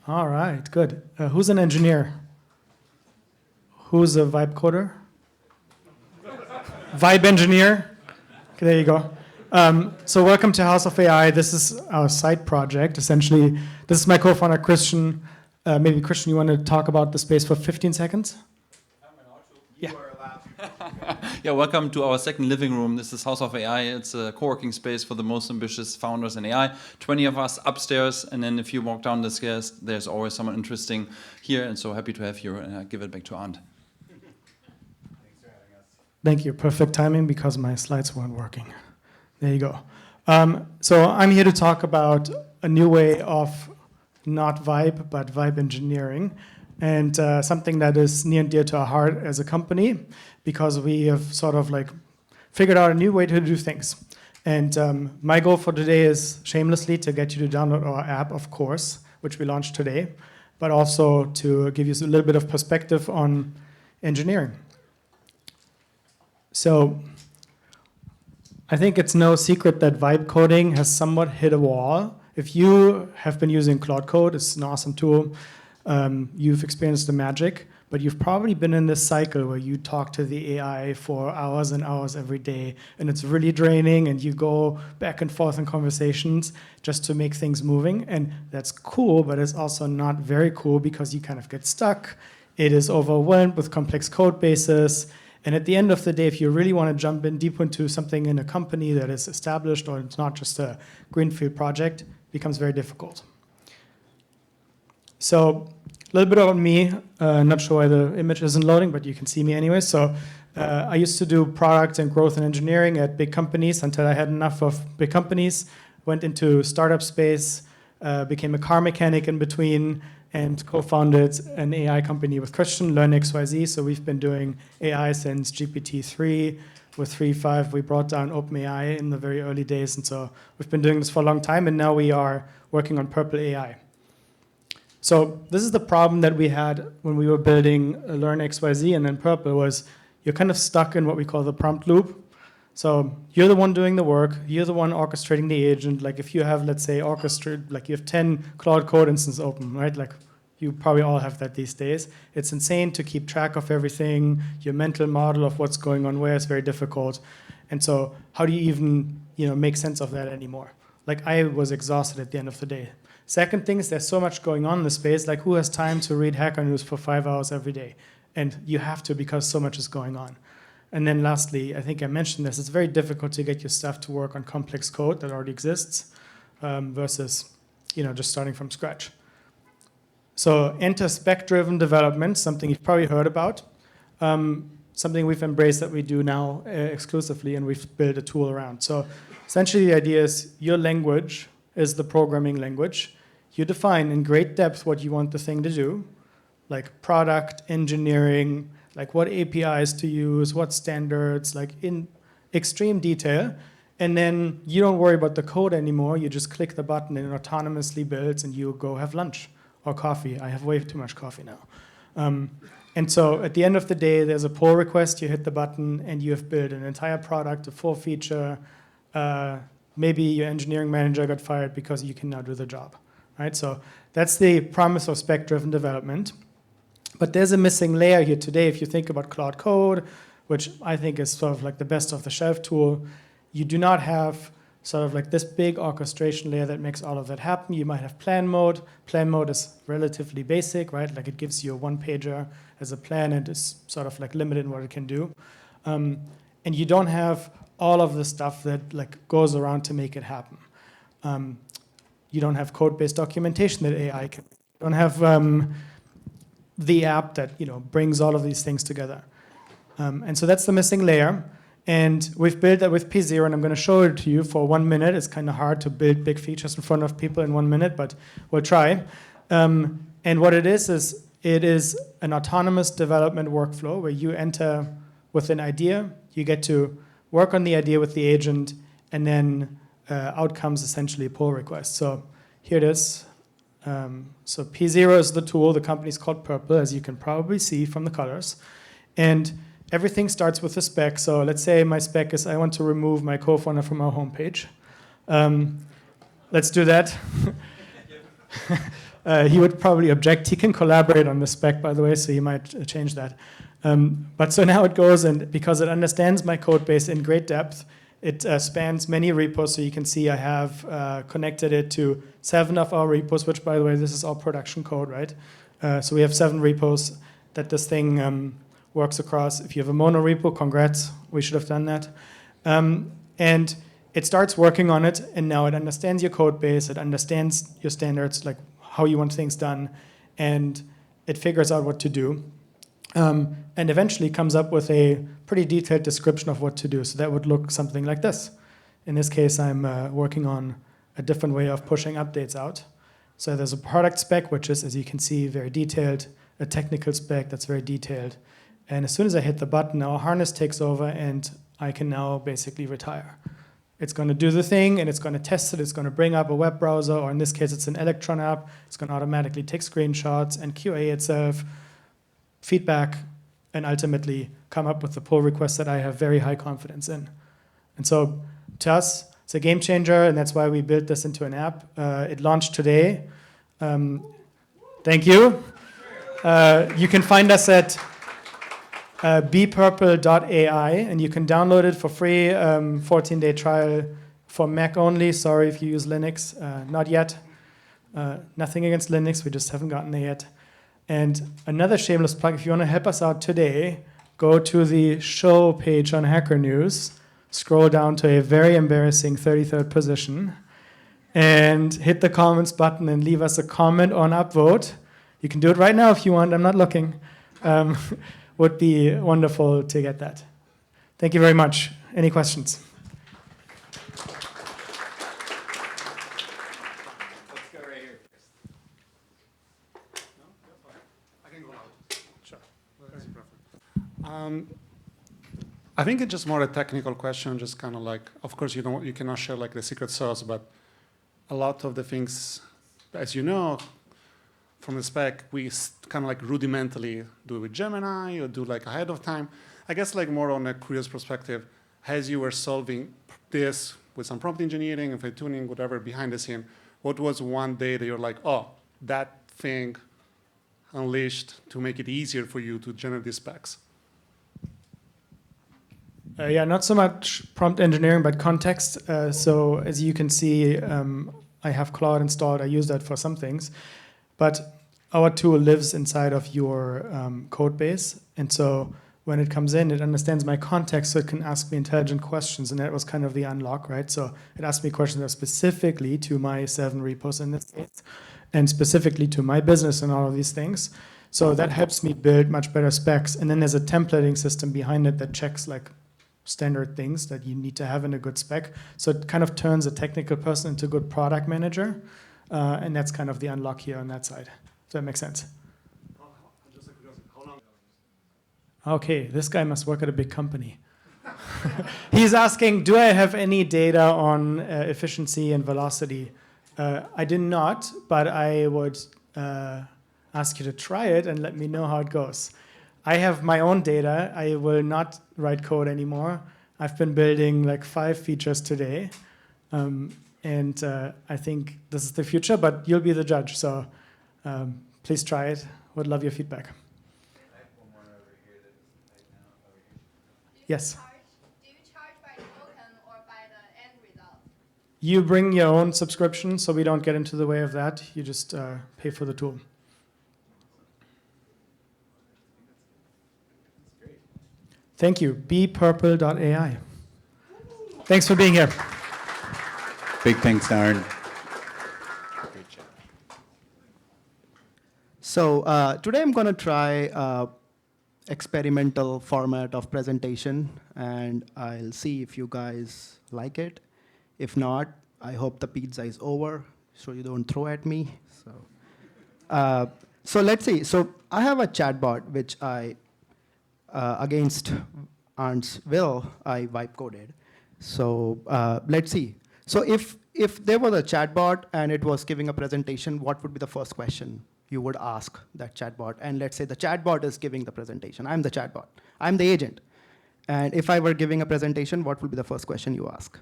All right, good. Who's an engineer? Who's a vibe coder? Vibe engineer? Okay, there you go. So welcome to House of AI. This is our side project. Essentially, this is my co-founder, Christian. Maybe, Christian, you want to talk about the space for 15 seconds? Yeah. Yeah, welcome to our second living room. This is House of AI. It's a co-working space for the most ambitious founders in AI. 20 of us upstairs, and then if you walk down the stairs, there's always someone interesting here, and so happy to have you, and I give it back to Arndt. Thanks for having us. Thank you. Perfect timing because my slides weren't working. There you go. So I'm here to talk about a new way of not vibe, but vibe engineering, and something that is near and dear to our heart as a company, because we have sort of like figured out a new way to do things. And my goal for today is shamelessly to get you to download our app, of course, which we launched today, but also to give you a little bit of perspective on engineering. So I think it's no secret that vibe coding has somewhat hit a wall. If you have been using Claude Code, it's an awesome tool. You've experienced the magic, but you've probably been in this cycle where you talk to the AI for hours and hours every day, and it's really draining, and you go back and forth in conversations just to make things moving, and that's cool, but it's also not very cool because you kind of get stuck. It is overwhelmed with complex code bases, and at the end of the day, if you really want to jump in deep into something in a company that is established, or it's not just a greenfield project, it becomes very difficult. So a little bit about me. Not sure why the image isn't loading, but you can see me anyway. So I used to do product and growth and engineering at big companies until I had enough of big companies. Went into startup space, became a car mechanic in between, and co-founded an AI company with Christian, Learn XYZ. So we've been doing AI since GPT-3. With 3.5, we brought down OpenAI in the very early days. And so we've been doing this for a long time, and now we are working on Purple AI. So this is the problem that we had when we were building Learn XYZ and then Purple was you're kind of stuck in what we call the prompt loop. So you're the one doing the work, you're the one orchestrating the agent. Like if you have, let's say, orchestrate, like you have 10 Claude Code instances open, right? Like you probably all have that these days. It's insane to keep track of everything. Your mental model of what's going on where is very difficult. And so how do you even, make sense of that anymore? Like I was exhausted at the end of the day. Second thing is there's so much going on in the space, like who has time to read Hacker News for 5 hours every day? And you have to because so much is going on. And then lastly, I think I mentioned this, it's very difficult to get your stuff to work on complex code that already exists versus just starting from scratch. So enter Spec-Driven Development, something you've probably heard about, something we've embraced that we do now exclusively, and we've built a tool around. So essentially the idea is your language is the programming language. You define in great depth what you want the thing to do, like product, engineering, like what APIs to use, what standards, like in extreme detail. And then you don't worry about the code anymore. You just click the button and it autonomously builds and you go have lunch or coffee. I have way too much coffee now. And so at the end of the day, there's a pull request, you hit the button and you have built an entire product, a full feature. Maybe your engineering manager got fired because you can now do the job, right? So that's the promise of spec-driven development. But there's a missing layer here today. If you think about Claude Code, which I think is sort of like the best of the shelf tool, you do not have sort of like this big orchestration layer that makes all of that happen. You might have plan mode. Plan mode is relatively basic, right? Like it gives you a one-pager as a plan and is sort of like limited in what it can do. And you don't have all of the stuff that like goes around to make it happen. You don't have code-based documentation that AI can. You don't have the app that brings all of these things together. And so that's the missing layer. And we've built that with P0, and I'm going to show it to you for 1 minute. It's kind of hard to build big features in front of people in 1 minute, but we'll try. And what it is it is an autonomous development workflow where you enter with an idea, you get to work on the idea with the agent, and then out comes essentially a pull request. So here it is. So P0 is the tool. The company's called Purple, as you can probably see from the colors. And everything starts with a spec. So let's say my spec is I want to remove my co-founder from our homepage. Let's do that. He would probably object. He can collaborate on the spec, by the way, so you might change that. But so now it goes, and because it understands my code base in great depth, it spans many repos. So you can see I have connected it to 7 of our repos, which, by the way, this is all production code, right? So we have 7 repos that this thing works across. If you have a mono repo, congrats, we should have done that. And it starts working on it, and now it understands your code base, it understands your standards, like how you want things done, and it figures out what to do. And eventually comes up with a pretty detailed description of what to do. So that would look something like this. In this case, I'm working on a different way of pushing updates out. So there's a product spec, which is, as you can see, very detailed, a technical spec that's very detailed. And as soon as I hit the button, our harness takes over, and I can now basically retire. It's going to do the thing, and it's going to test it. It's going to bring up a web browser, or in this case, it's an Electron app. It's going to automatically take screenshots and QA itself, feedback, and ultimately come up with the pull request that I have very high confidence in. And so to us, it's a game changer, and that's why we built this into an app. It launched today. Thank you. You can find us at bpurple.ai, and you can download it for free, 14-day trial for Mac only. Sorry if you use Linux. Not yet. Nothing against Linux, we just haven't gotten there yet. And another shameless plug, if you want to help us out today, go to the show page on Hacker News, scroll down to a very embarrassing 33rd position, and hit the comments button and leave us a comment or an upvote. You can do it right now if you want, I'm not looking. Would be wonderful to get that. Thank you very much. Any questions? I think it's just more a technical question, just kind of like, of course, you cannot share like the secret sauce, but a lot of the things, as you know, from the spec, we kind of like rudimentally do it with Gemini or do like ahead of time. I guess like more on a curious perspective, as you were solving this with some prompt engineering and fine tuning, whatever behind the scene, what was one day that you're like, oh, that thing unleashed to make it easier for you to generate these specs? Yeah, not so much prompt engineering, but context. So as you can see, I have Claude installed. I use that for some things. But our tool lives inside of your code base. And so when it comes in, it understands my context, so it can ask me intelligent questions. And that was kind of the unlock, right? So it asked me questions that are specifically to my 7 repos in this case, and specifically to my business and all of these things. So that helps me build much better specs. And then there's a templating system behind it that checks like standard things that you need to have in a good spec. So it kind of turns a technical person into a good product manager. And that's kind of the unlock here on that side. Does that make sense? Okay, this guy must work at a big company. He's asking, do I have any data on efficiency and velocity? I did not, but I would ask you to try it and let me know how it goes. I have my own data. I will not write code anymore. I've been building like 5 features today. And I think this is the future, but you'll be the judge. So please try it. Would love your feedback. I have one more over here that is right now over here. Yes. Do you charge by token or by the end result? You bring your own subscription, so we don't get into the way of that. You just pay for the tool. Thank you. bpurple.ai. Thanks for being here. Big thanks, Arndt. Great job. So today I'm going to try experimental format of presentation, and I'll see if you guys like it. If not, I hope the pizza is over, so you don't throw at me. So let's see. So I have a chatbot which I, against Arndt's will, I vibe coded. So let's see. So if there was a chatbot and it was giving a presentation, what would be the first question you would ask that chatbot? And let's say the chatbot is giving the presentation. I'm the chatbot. I'm the agent. And if I were giving a presentation, what would be the first question you ask?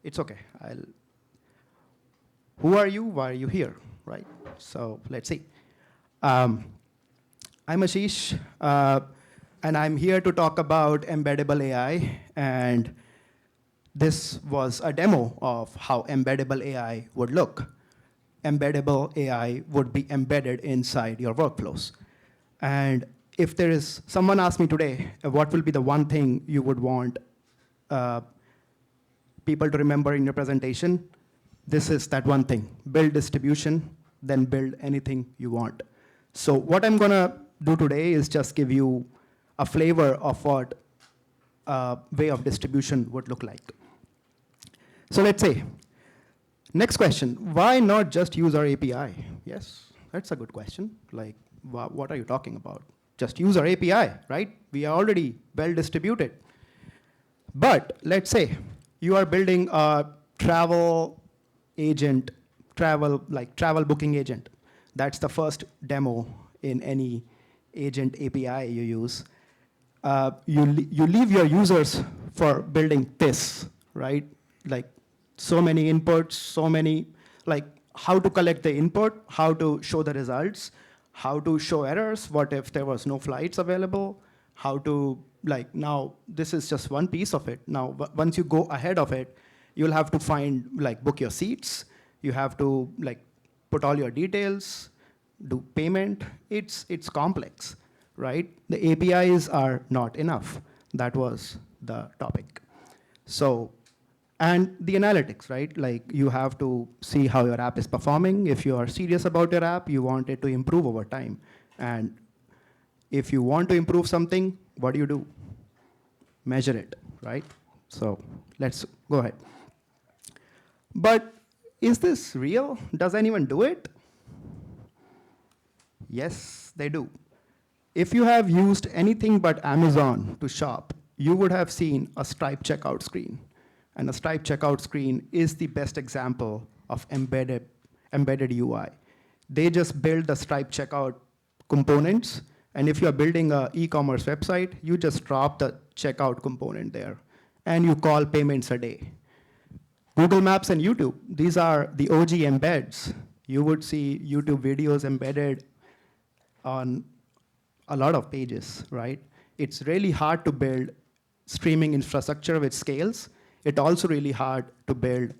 It's OK. Who are you? Why are you here? right? So let's see. I'm Ashish, and I'm here to talk about Embeddable AI. And this was a demo of how Embeddable AI would look. Embeddable AI would be embedded inside your workflows. And if there is, someone asked me today, what will be the one thing you would want people to remember in your presentation? This is that one thing. Build distribution, then build anything you want. So what I'm gonna do today is just give you a flavor of what way of distribution would look like. So let's say, next question, why not just use our API? Yes, that's a good question. Like, what are you talking about? Just use our API, right? We are already well distributed. But let's say you are building a travel agent, travel booking agent. That's the first demo in any agent API you use. You leave your users for building this, right? Like so many inputs, so many, like how to collect the input, how to show the results, how to show errors, what if there was no flights available, how to, like now, this is just one piece of it. Now, once you go ahead of it, you'll have to find, like book your seats, you have to like put all your details, do payment. It's complex, right? The APIs are not enough. That was the topic. So, and the analytics, right? Like you have to see how your app is performing. If you are serious about your app, you want it to improve over time. And if you want to improve something, what do? Measure it, right? So let's go ahead. But is this real? Does anyone do it? Yes, they do. If you have used anything but Amazon to shop, you would have seen a Stripe checkout screen. And a Stripe checkout screen is the best example of embedded UI. They just build the Stripe checkout components, and if you're building an e-commerce website, you just drop the checkout component there, and you call payments a day. Google Maps and YouTube, these are the OG embeds. You would see YouTube videos embedded on a lot of pages, right? It's really hard to build streaming infrastructure which scales. It's also really hard to build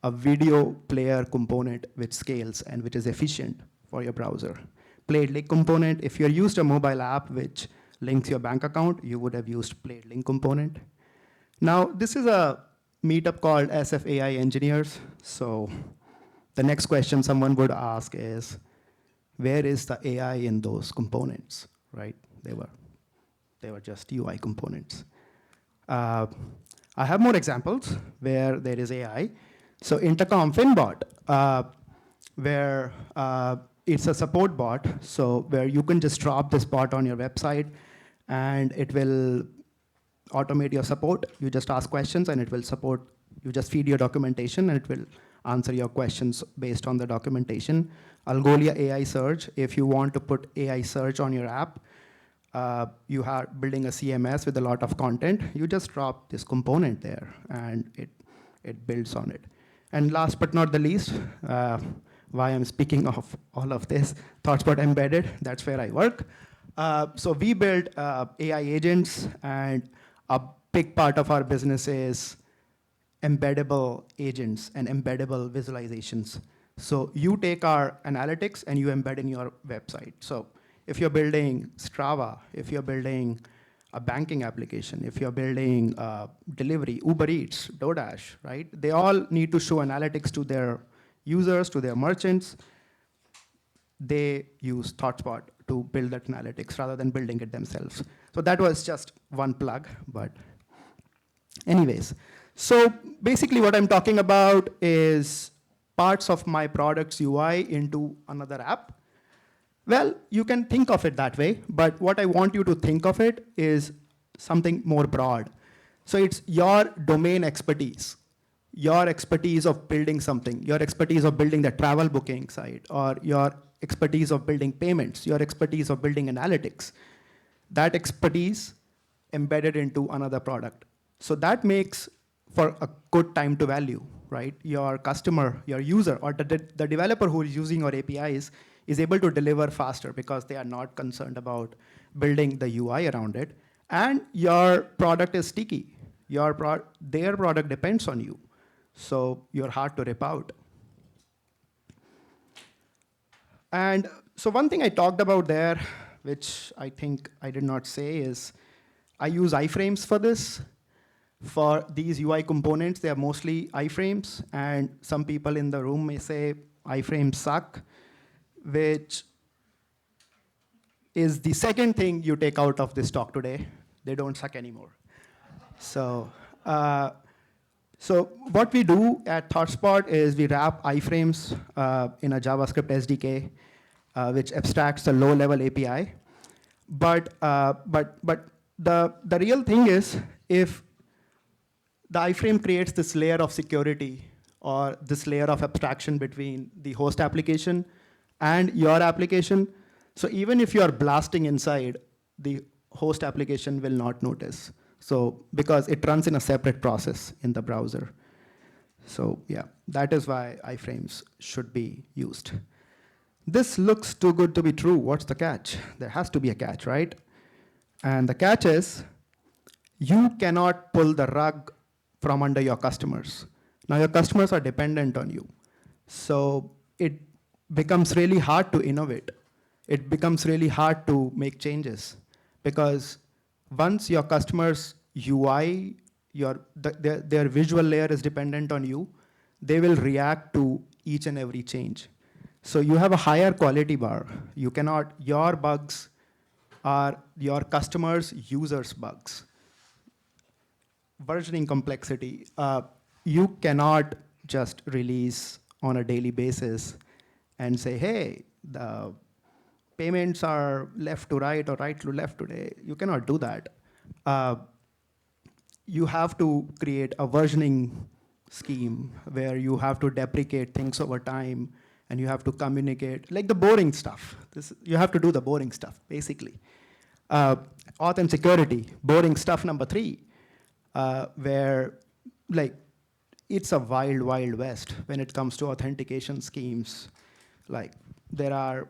a video player component which scales and which is efficient for your browser. Played link component, if you used a mobile app which links your bank account, you would have used played link component. Now, this is a meetup called SF AI Engineers. So the next question someone would ask is, where is the AI in those components, right? They were just UI components. I have more examples where there is AI. So Intercom Finbot, where it's a support bot, so where you can just drop this bot on your website and it will automate your support. You just ask questions and it will support. You just feed your documentation and it will answer your questions based on the documentation. Algolia AI Search, if you want to put AI search on your app, you are building a CMS with a lot of content, you just drop this component there and it builds on it. And last but not the least, why I'm speaking of all of this, ThoughtSpot Embedded, that's where I work. So we build AI agents, and a big part of our business is embeddable agents and embeddable visualizations. So you take our analytics and you embed in your website. So if you're building Strava, if you're building a banking application, if you're building delivery, Uber Eats, DoorDash, right? They all need to show analytics to their users, to their merchants. They use ThoughtSpot to build that analytics rather than building it themselves. So that was just one plug, but anyways. So basically what I'm talking about is parts of my product's UI into another app. Well, you can think of it that way, but what I want you to think of it is something more broad. So it's your domain expertise, your expertise of building something, your expertise of building the travel booking site, or your expertise of building payments, your expertise of building analytics. That expertise embedded into another product. So that makes for a good time to value, right? Your customer, your user, or the developer who is using your APIs is able to deliver faster because they are not concerned about building the UI around it. And your product is sticky. Their product depends on you. So you're hard to rip out. And so one thing I talked about there, which I think I did not say, is I use iframes for this. For these UI components, they are mostly iframes, and some people in the room may say iframes suck, which is the second thing you take out of this talk today. They don't suck anymore. So what we do at ThoughtSpot is we wrap iframes in a JavaScript SDK, which abstracts a low-level API. But the real thing is, if the iframe creates this layer of security or this layer of abstraction between the host application and your application, so even if you are blasting inside, the host application will not notice. So because it runs in a separate process in the browser. So yeah, that is why iframes should be used. This looks too good to be true. What's the catch? There has to be a catch, right? And the catch is, you cannot pull the rug from under your customers. Now your customers are dependent on you. So it becomes really hard to innovate. It becomes really hard to make changes. Because once your customers' UI, their visual layer is dependent on you, they will react to each and every change. So you have a higher quality bar. You cannot, your bugs are your customers' users' bugs. Versioning complexity. You cannot just release on a daily basis and say, hey, the payments are left to right or right to left today. You cannot do that. You have to create a versioning scheme where you have to deprecate things over time, and you have to communicate, like the boring stuff. You have to do the boring stuff, basically. Auth and security, boring stuff number 3, where like it's a wild, wild west when it comes to authentication schemes. Like there are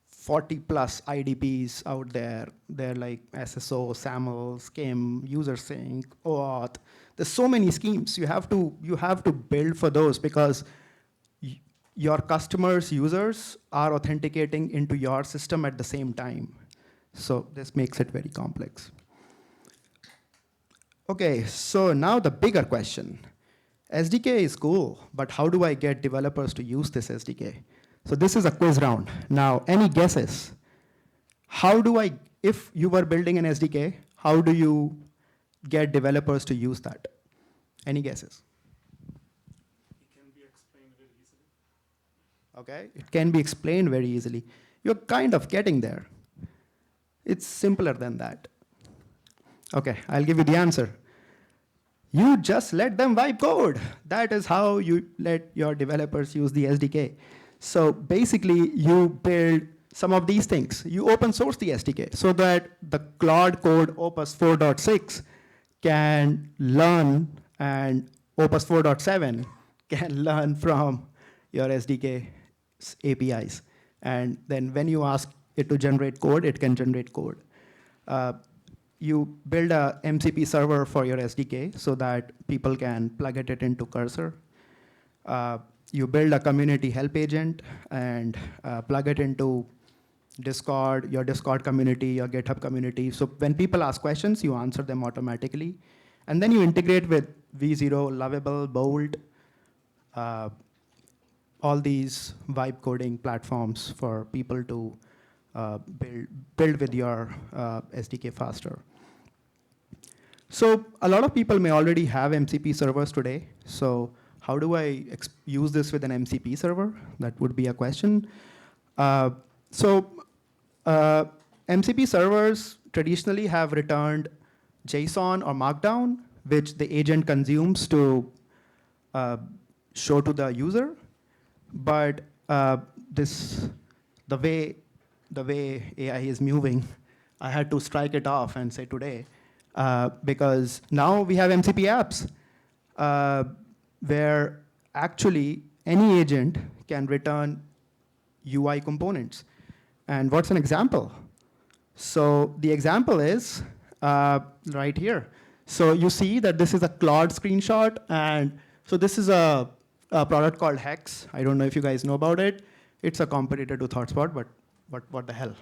40 plus IDPs out there. They're like SSO, SAML, SCIM, user sync, OAuth. There's so many schemes. You have to build for those because your customers' users are authenticating into your system at the same time. So this makes it very complex. Okay, so now the bigger question. SDK is cool, but how do I get developers to use this SDK? So this is a quiz round. Now, any guesses? If you were building an SDK, how do you get developers to use that? Any guesses? It can be explained very easily. Okay, it can be explained very easily. You're kind of getting there. It's simpler than that. Okay, I'll give you the answer. You just let them wipe code. That is how you let your developers use the SDK. So basically, you build some of these things. You open source the SDK so that the Claude Code Opus 4.6 can learn, and Opus 4.7 can learn from your SDK APIs. And then when you ask it to generate code, it can generate code. You build a MCP server for your SDK so that people can plug it into Cursor. You build a community help agent and plug it into Discord, your Discord community, your GitHub community. So when people ask questions, you answer them automatically. And then you integrate with V0, Lovable, Bolt, all these vibe coding platforms for people to build with your SDK faster. So a lot of people may already have MCP servers today. So how do I use this with an MCP server? That would be a question. MCP servers traditionally have returned JSON or Markdown, which the agent consumes to show to the user. But the way AI is moving, I had to strike it off and say today, because now we have MCP apps. where actually any agent can return UI components. And what's an example? So the example is right here. So you see that this is a Claude screenshot, and so this is a product called Hex. I don't know if you guys know about it. It's a competitor to ThoughtSpot, but what the hell?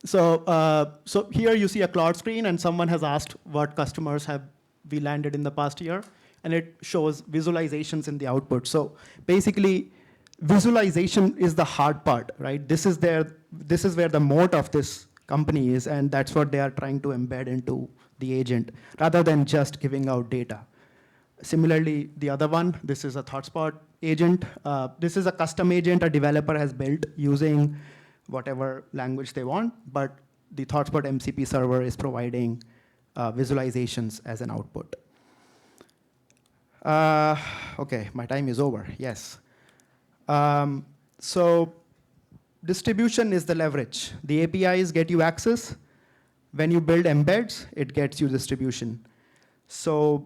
So here you see a Claude screen, and someone has asked what customers have we landed in the past year, and it shows visualizations in the output. So basically, visualization is the hard part, right? This is where the moat of this company is, and that's what they are trying to embed into the agent, rather than just giving out data. Similarly, the other one, this is a ThoughtSpot agent. This is a custom agent a developer has built using whatever language they want, but the ThoughtSpot MCP server is providing visualizations as an output. Okay, my time is over, yes. So distribution is the leverage. The APIs get you access. When you build embeds, it gets you distribution. So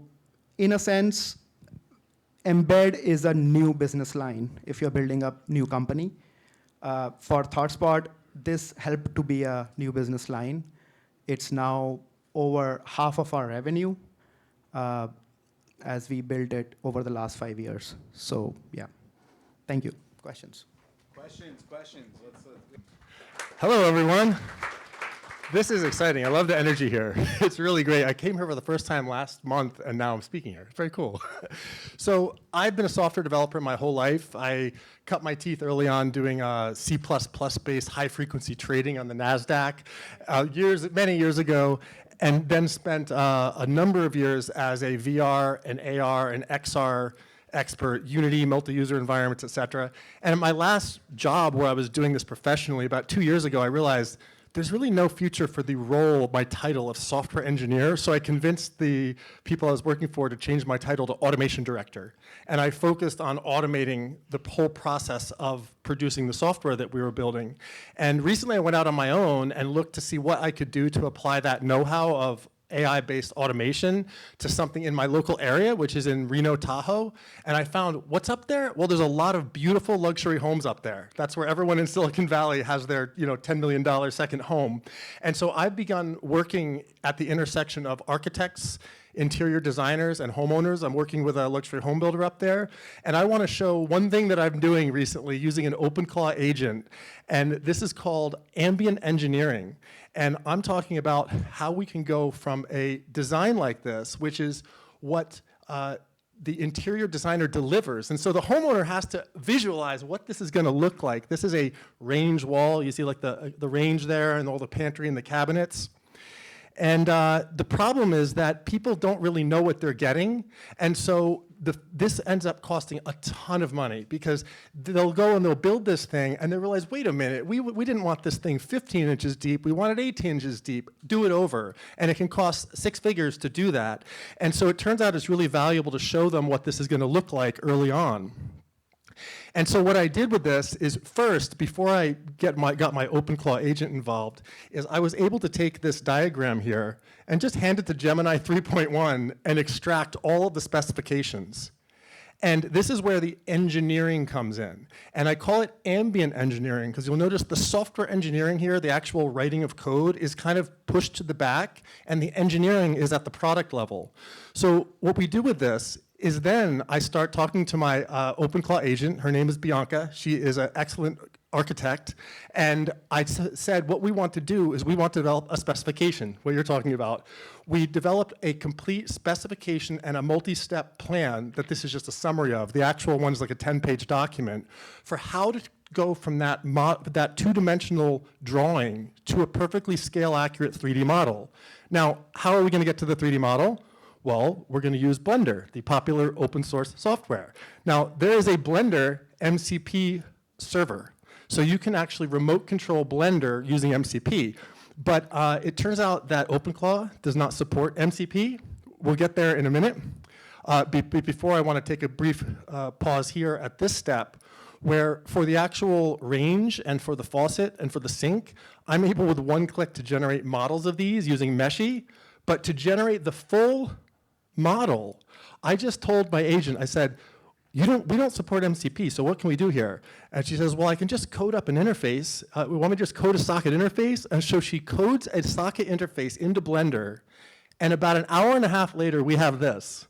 in a sense, embed is a new business line if you're building a new company. For ThoughtSpot, this helped to be a new business line. It's now over half of our revenue as we built it over the last 5 years. So yeah, thank you. Questions? Questions. Hello, everyone. This is exciting. I love the energy here. It's really great. I came here for the first time last month, and now I'm speaking here. It's very cool. So I've been a software developer my whole life. I cut my teeth early on doing C++-based high-frequency trading on the NASDAQ many years ago, and then spent a number of years as a VR and AR and XR expert, Unity, multi-user environments, et cetera. And in my last job where I was doing this professionally, about 2 years ago, I realized there's really no future for the role, my title of software engineer, so I convinced the people I was working for to change my title to automation director. And I focused on automating the whole process of producing the software that we were building. And recently I went out on my own and looked to see what I could do to apply that know-how of AI-based automation to something in my local area, which is in Reno, Tahoe. And I found, what's up there? Well, there's a lot of beautiful luxury homes up there. That's where everyone in Silicon Valley has their $10 million second home. And so I've begun working at the intersection of architects, interior designers, and homeowners. I'm working with a luxury home builder up there. And I want to show one thing that I'm doing recently using an OpenClaw agent. And this is called Ambient Engineering. And I'm talking about how we can go from a design like this, which is what the interior designer delivers. And so the homeowner has to visualize what this is going to look like. This is a range wall. You see like the range there and all the pantry and the cabinets. And the problem is that people don't really know what they're getting. And so this ends up costing a ton of money because they'll go and they'll build this thing and they realize, wait a minute, we didn't want this thing 15 inches deep, we wanted 18 inches deep, do it over. And it can cost 6 figures to do that. And so it turns out it's really valuable to show them what this is going to look like early on. And so what I did with this is first, before I got my OpenClaw agent involved, is I was able to take this diagram here and just hand it to Gemini 3.1 and extract all of the specifications. And this is where the engineering comes in. And I call it ambient engineering because you'll notice the software engineering here, the actual writing of code, is kind of pushed to the back, and the engineering is at the product level. So what we do with this is then I start talking to my OpenClaw agent. Her name is Bianca. She is an excellent architect. And I said, what we want to do is we want to develop a specification, what you're talking about. We developed a complete specification and a multi-step plan that this is just a summary of. The actual one is like a 10-page document for how to go from that two-dimensional drawing to a perfectly scale-accurate 3D model. Now, how are we going to get to the 3D model? Well, we're going to use Blender, the popular open source software. Now, there is a Blender MCP server. So you can actually remote control Blender using MCP. But it turns out that OpenClaw does not support MCP. We'll get there in a minute. Before I want to take a brief pause here at this step, where for the actual range and for the faucet and for the sink, I'm able with one click to generate models of these using Meshy. But to generate the full model, I just told my agent, I said, we don't support MCP, so what can we do here? And she says, well, I can just code up an interface. We want me to just code a socket interface? And so she codes a socket interface into Blender, and about an hour and a half later, we have this.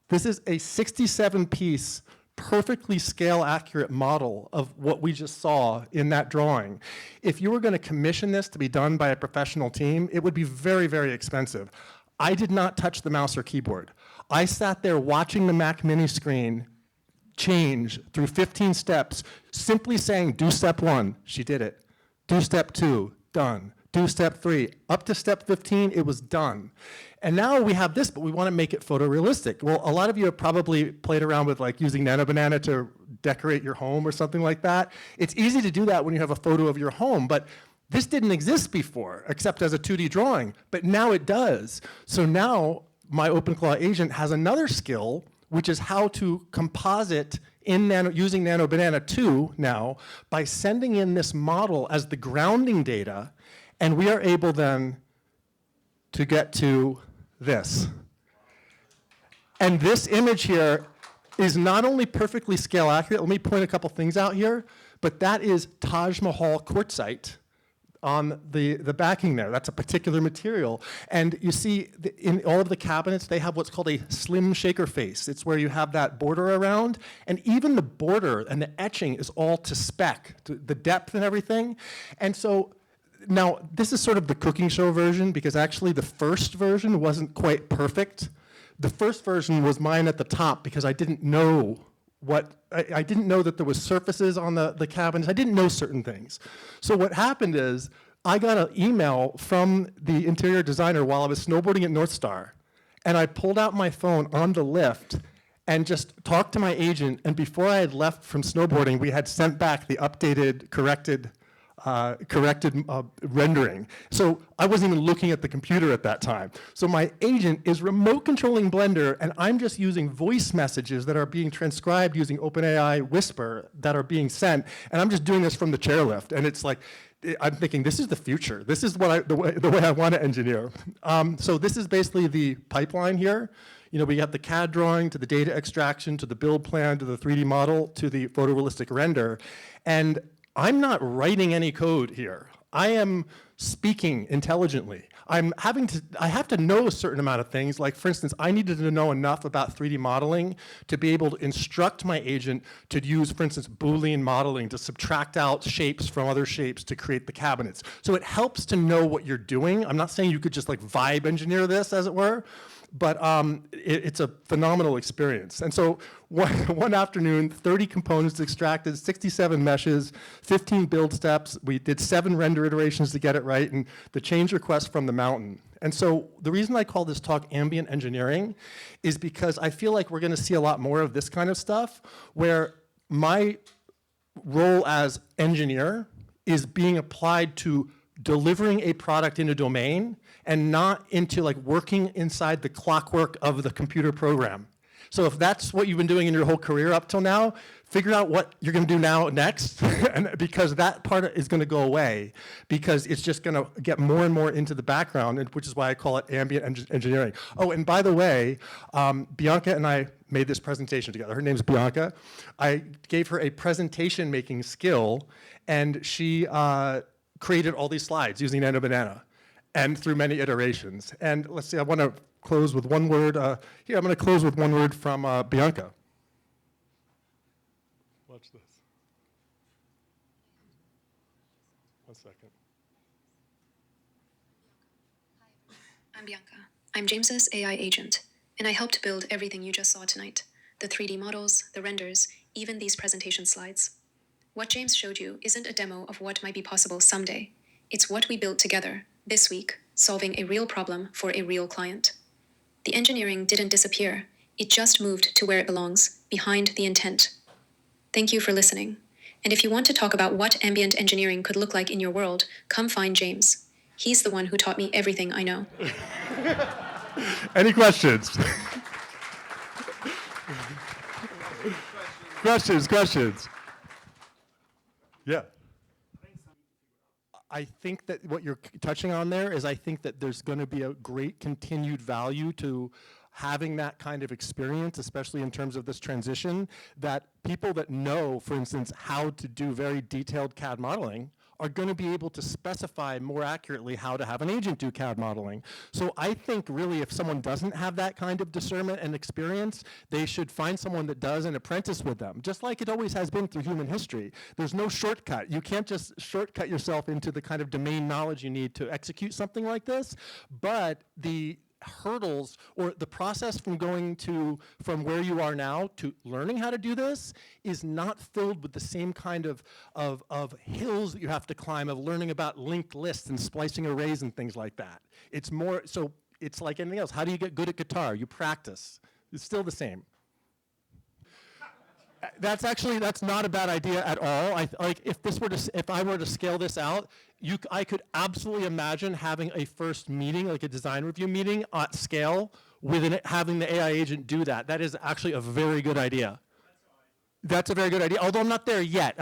This is a 67-piece, perfectly scale-accurate model of what we just saw in that drawing. If you were going to commission this to be done by a professional team, it would be very, very expensive. I did not touch the mouse or keyboard. I sat there watching the Mac Mini screen change through 15 steps, simply saying, do step 1, she did it. Do step 2, done. Do step 3. Up to step 15, it was done. And now we have this, but we want to make it photorealistic. Well, a lot of you have probably played around with like using Nano Banana to decorate your home or something like that. It's easy to do that when you have a photo of your home, but this didn't exist before, except as a 2D drawing, but now it does. So now my OpenClaw agent has another skill, which is how to composite in using Nano Banana 2 now by sending in this model as the grounding data, and we are able then to get to this. And this image here is not only perfectly scale accurate, let me point a couple things out here, but that is Taj Mahal quartzite on the backing there. That's a particular material. And you see, in all of the cabinets, they have what's called a slim shaker face. It's where you have that border around, and even the border and the etching is all to spec, to the depth and everything. And so now, this is sort of the cooking show version, because actually the first version wasn't quite perfect. The first version was mine at the top because I didn't know I didn't know that there was surfaces on the cabinets. I didn't know certain things. So what happened is I got an email from the interior designer while I was snowboarding at North Star, and I pulled out my phone on the lift and just talked to my agent, and before I had left from snowboarding, we had sent back the updated, corrected rendering. So I wasn't even looking at the computer at that time. So my agent is remote controlling Blender, and I'm just using voice messages that are being transcribed using OpenAI Whisper that are being sent, and I'm just doing this from the chairlift. And it's like, I'm thinking, this is the future. This is what the way I want to engineer. So this is basically the pipeline here. You know, we have the CAD drawing, to the data extraction, to the build plan, to the 3D model, to the photorealistic render. And I'm not writing any code here. I am speaking intelligently. I have to know a certain amount of things. Like, for instance, I needed to know enough about 3D modeling to be able to instruct my agent to use, for instance, Boolean modeling to subtract out shapes from other shapes to create the cabinets. So it helps to know what you're doing. I'm not saying you could just like vibe engineer this, as it were, but it's a phenomenal experience. And so one afternoon, 30 components extracted, 67 meshes, 15 build steps. We did 7 render iterations to get it right, and the change request from the mountain. And so the reason I call this talk Ambient Engineering is because I feel like we're going to see a lot more of this kind of stuff, where my role as engineer is being applied to delivering a product in a domain and not into like working inside the clockwork of the computer program. So if that's what you've been doing in your whole career up till now, figure out what you're going to do now next, and because that part is going to go away, because it's just going to get more and more into the background, which is why I call it ambient engineering. Oh, and by the way, Bianca and I made this presentation together. Her name's Bianca. I gave her a presentation making skill, and she created all these slides using Nano Banana, and through many iterations. And let's see, I want to close with one word. Here, I'm going to close with one word from Bianca. Watch this. One second. I'm Bianca. I'm James's AI agent, and I helped build everything you just saw tonight. The 3D models, the renders, even these presentation slides. What James showed you isn't a demo of what might be possible someday. It's what we built together, this week, solving a real problem for a real client. The engineering didn't disappear. It just moved to where it belongs, behind the intent. Thank you for listening. And if you want to talk about what ambient engineering could look like in your world, come find James. He's the one who taught me everything I know. Any questions? Questions? Yeah. I think that what you're touching on there is I think that there's going to be a great continued value to having that kind of experience, especially in terms of this transition, that people that know, for instance, how to do very detailed CAD modeling are going to be able to specify more accurately how to have an agent do CAD modeling. So I think really if someone doesn't have that kind of discernment and experience, they should find someone that does and apprentice with them, just like it always has been through human history. There's no shortcut. You can't just shortcut yourself into the kind of domain knowledge you need to execute something like this, but the hurdles or the process from from where you are now to learning how to do this is not filled with the same kind of hills that you have to climb of learning about linked lists and splicing arrays and things like that. It's more, so it's like anything else. How do you get good at guitar? You practice. It's still the same. That's not a bad idea at all. If I were to scale this out, I could absolutely imagine having a first meeting, like a design review meeting at scale, having the AI agent do that. That is actually a very good idea. That's a very good idea, although I'm not there yet.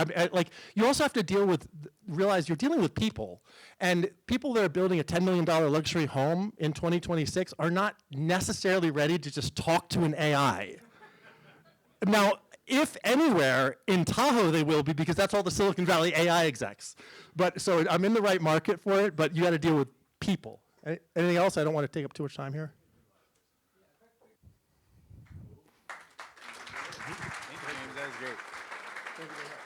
You also have to realize you're dealing with people, and people that are building a $10 million luxury home in 2026 are not necessarily ready to just talk to an AI. Now, if anywhere, in Tahoe they will be, because that's all the Silicon Valley AI execs. So I'm in the right market for it, but you got to deal with people. Anything else? I don't want to take up too much time here. Thank you, James. That was great. Thank you very much.